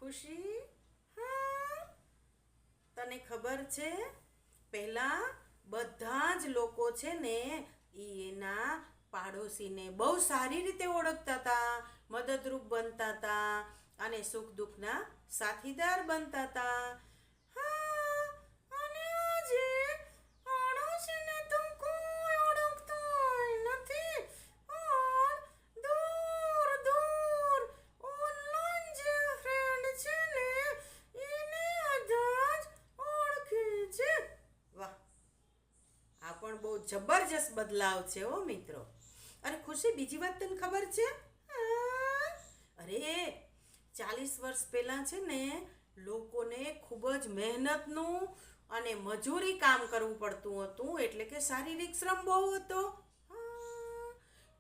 ખુશી, હા, તને ખબર છે પહેલા બધા જ લોકો છે ને એના પાડોશીને બહુ સારી રીતે ઓળખતા હતા, મદદરૂપ બનતા હતા અને સુખ દુઃખના સાથીદાર બનતા હતા. હા, અને આજે પાડોશીને તો કોઈ ઓળખતું નથી. ઓર દૂર દૂર ઓનલાઈન જે ફ્રેન્ડ છે ને એને બધા જ ઓળખે છે. વાહ, આ પણ બહુ જબરજસ્ત બદલાવ છે હો મિત્રો. અરે ખુશી, બીજી વાત તને ખબર છે? હા, અરે 40 વર્ષ પહેલાં છે ને લોકોને ખૂબ જ મહેનતનું અને મજૂરી કામ કરવું પડતું હતું, એટલે કે શારીરિક શ્રમ બહુ હતો. હા,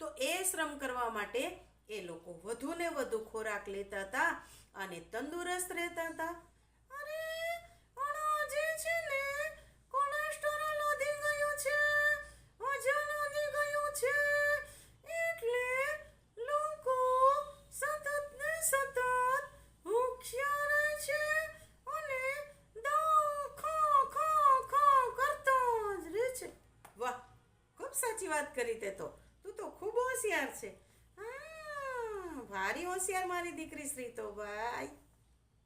તો એ શ્રમ કરવા માટે એ લોકો વધુ ને વધુ ખોરાક લેતા હતા અને તંદુરસ્ત રહેતા હતા. અરે પણ આજે છે ને કોલેસ્ટ્રોલ વધી ગયું છે, વજન વધી ગયું છે, એટલે લોકો સતત ને સતત ભૂખ્યા રહે છે અને દવા ખા કરતા જ રહે છે. વાહ, ખૂબ સાચી વાત કરી તે તો. તું તો ખૂબ હોશિયાર છે. હા, ભારી હોશિયાર મારી દીકરી શ્રી તો ભાઈ.